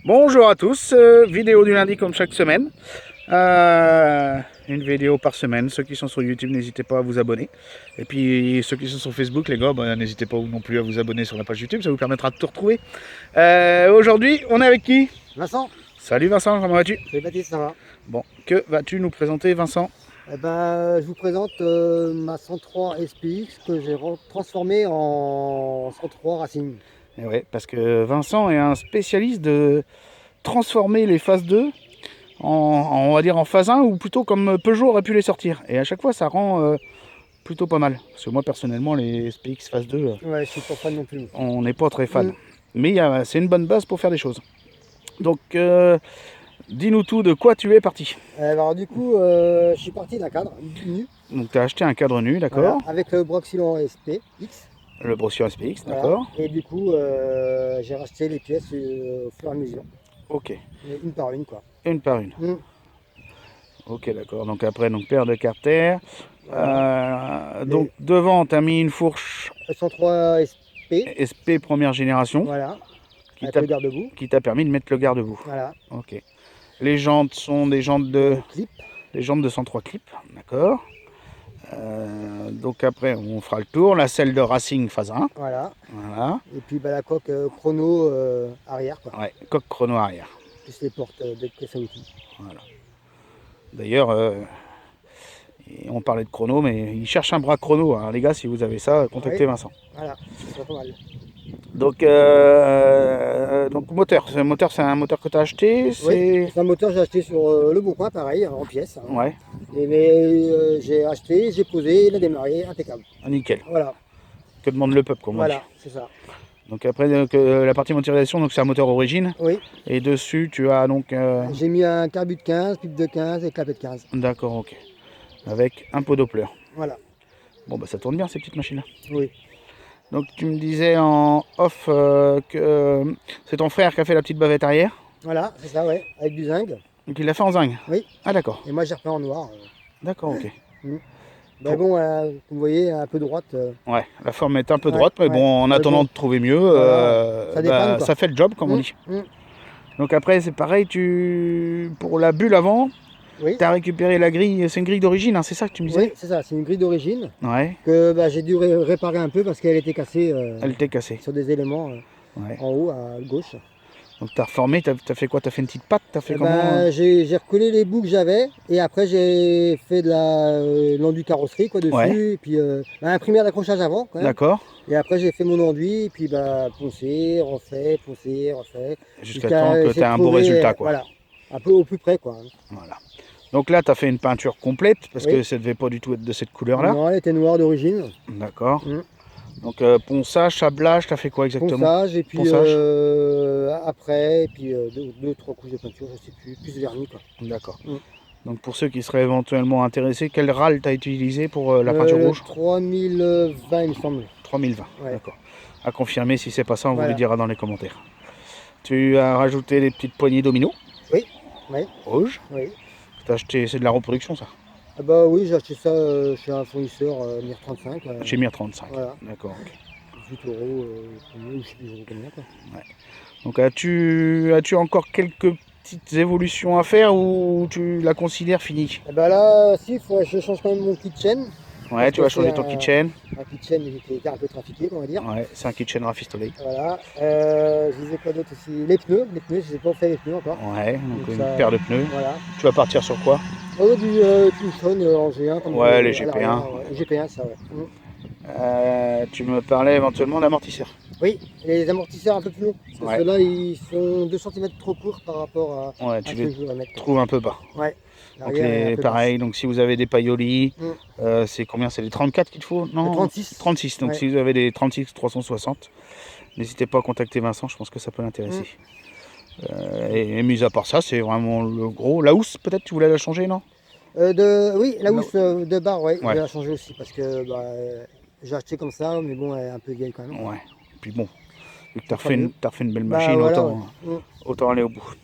Bonjour à tous, vidéo du lundi comme chaque semaine. Une vidéo par semaine. Ceux qui sont sur YouTube, n'hésitez pas à vous abonner. Et puis ceux qui sont sur Facebook, les gars, n'hésitez pas non plus à vous abonner sur la page YouTube, ça vous permettra de tout retrouver. Aujourd'hui, on est avec qui? Vincent. Salut Vincent, comment vas-tu? Salut Baptiste, ça va? Bon, que vas-tu nous présenter, Vincent? Je vous présente ma 103 SPX que j'ai transformée en 103 Racing. Et ouais, parce que Vincent est un spécialiste de transformer les phases 2 on va dire en phase 1, ou plutôt comme Peugeot aurait pu les sortir. Et à chaque fois, ça rend plutôt pas mal. Parce que moi, personnellement, les SPX phase 2, ouais, je suis pas fan non plus. On n'est pas très fan. Mais c'est une bonne base pour faire des choses. Donc, dis-nous tout, de quoi tu es parti? Alors du coup, je suis parti d'un cadre nu. Donc, tu as acheté un cadre nu, d'accord, voilà, avec le Broxylon SPX. Le Broxylon SPX, voilà. d'accord. Et du coup, j'ai racheté les pièces au fur et à mesure. Ok. Une par une, quoi. Une par une. Ok, d'accord. Donc après, paire de carter. Voilà. Donc devant, tu as mis une fourche 103 SP. SP première génération. Voilà. Qui t'a permis de mettre le garde-boue. Voilà. Ok. Les jantes sont des jantes de clip. Les jantes de 103 clips, d'accord. Donc après, on fera le tour. La selle de Racing phase 1. Voilà. Voilà. Et puis la coque chrono arrière, quoi. Ouais, coque chrono arrière. Plus les portes de caisse à outils. Voilà. D'ailleurs, on parlait de chrono, mais il cherche un bras chrono. Alors les gars, si vous avez ça, contactez Vincent. Voilà, ça serait pas mal. Donc moteur, c'est un moteur que tu as acheté? Oui, c'est un moteur que j'ai acheté sur le Bon Coin, pareil, en pièces. Hein. Ouais. J'ai acheté, j'ai posé, il a démarré, impeccable. Nickel. Voilà. Que demande le peuple, comme on dit. Voilà, c'est ça. Donc après, la partie motorisation, c'est un moteur origine. Oui. Et dessus, tu as donc... J'ai mis un carbut de 15, pipe de 15 et clapet de 15. D'accord, ok. Avec un pot Doppler. Voilà. Bon, ça tourne bien, ces petites machines-là. Oui. Donc tu me disais en off que c'est ton frère qui a fait la petite bavette arrière. Voilà, c'est ça, ouais, avec du zinc. Donc il l'a fait en zinc. Oui. Ah d'accord. Et moi j'ai refait en noir. D'accord, ok. Bon, vous voyez, un peu droite. Ouais, la forme est un peu droite, mais bon, en attendant de trouver mieux, voilà, ça fait le job, comme on dit. Donc après, c'est pareil, pour la bulle avant, tu as récupéré la grille, c'est une grille d'origine, hein, c'est ça que tu me disais? Oui, c'est ça, c'est une grille d'origine. Ouais. Que j'ai dû réparer un peu parce qu'elle était cassée. Elle était cassée. Sur des éléments en haut, à gauche. Donc tu as reformé, tu as fait quoi? Tu as fait une petite patte? Comment j'ai recollé les bouts que j'avais et après j'ai fait de l'enduit carrosserie dessus. Ouais. Et puis imprimé d'accrochage avant. D'accord. Et après j'ai fait mon enduit et puis poncer, refait, poncer, refait. Jusqu'à temps que tu aies un beau résultat, quoi. Voilà, un peu au plus près, quoi. Voilà. Donc là, tu as fait une peinture complète parce que ça ne devait pas du tout être de cette couleur-là. Non, elle était noire d'origine. D'accord. Donc ponçage, sablage, tu as fait quoi exactement? Ponçage et puis après, et puis 2-3 couches de peinture, je sais plus vernis, quoi. D'accord. Donc pour ceux qui seraient éventuellement intéressés, quel râle tu as utilisé pour la peinture rouge? 3020 il me semble. 3020, ouais. D'accord. À confirmer, si c'est pas ça, on vous le dira dans les commentaires. Tu as rajouté des petites poignées domino? Oui. Rouge? Oui. T'as acheté, c'est de la reproduction, ça? Ah bah oui, j'ai acheté ça chez un fournisseur Mir 35. Chez Mir 35, voilà. D'accord. 18 euros, je sais plus combien, quoi. Ouais. Donc as-tu encore quelques petites évolutions à faire ou tu la considères finie? Là, si, je change quand même mon kitchen. Ouais, tu vas changer ton kitchen. Un kitchen qui était un peu trafiqué, on va dire. Ouais, c'est un kitchen rafistolé. Voilà. Je disais quoi d'autre aussi? Les pneus, je n'ai pas fait les pneus encore. Ouais, donc une paire de pneus. Voilà. Tu vas partir sur quoi? Du Tucson en G1. Comme les GP1. Les GP1, ça, ouais. Tu me parlais éventuellement d'amortisseurs. Oui, les amortisseurs un peu plus longs. Parce que là, ils sont 2 cm trop courts par rapport à. Ouais, tu les trouves un peu bas. Ouais. Donc pareil, donc si vous avez des Paoli, c'est combien? C'est les 34 qu'il te faut? Non, 36. 36. Donc si vous avez des 36 360, n'hésitez pas à contacter Vincent, je pense que ça peut l'intéresser. Et mis à part ça, c'est vraiment le gros. La housse, peut-être, tu voulais la changer, non? Oui, la housse de barre, je vais la changer aussi parce que j'ai acheté comme ça, mais bon, elle est un peu vieille quand même. Ouais, et puis bon, vu que tu as refait une belle machine, autant aller au bout.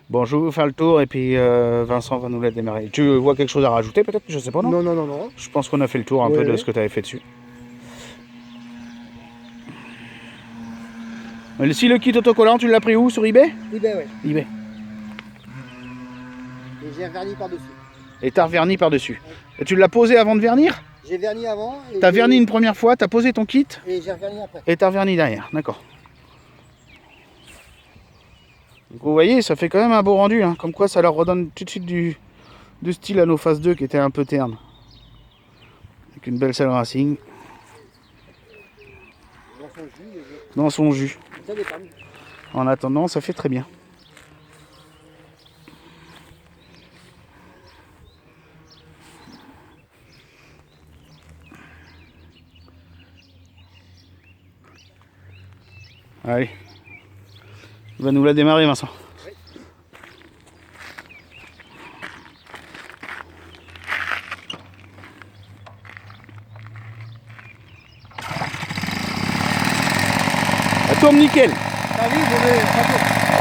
Bon, je vais vous faire le tour et puis Vincent va nous la démarrer. Tu vois quelque chose à rajouter peut-être? Je sais pas, non? Non. Je pense qu'on a fait le tour un peu de ce que tu avais fait dessus. Si le kit autocollant, tu l'as pris où? Sur eBay? eBay, ouais. eBay. Et j'ai verni par-dessus. Et t'as reverni par-dessus. Et tu l'as posé avant de vernir? J'ai verni avant. T'as verni une première fois, t'as posé ton kit? Et j'ai reverni après. Et t'as reverni derrière, d'accord. Donc vous voyez, ça fait quand même un beau rendu, hein. Comme quoi ça leur redonne tout de suite du style à nos phases 2 qui étaient un peu ternes. Avec une belle selle racing. Dans son jus. Dans son jus. Ça dépend. En attendant, ça fait très bien. Allez. Il va nous la démarrer, Vincent. Oui. Elle tourne nickel. Ah oui, je vais.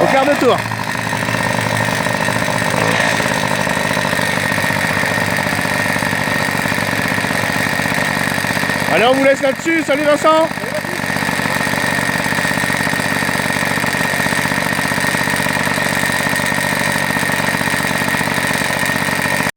Au quart de tour. Allez, on vous laisse là-dessus. Salut Vincent.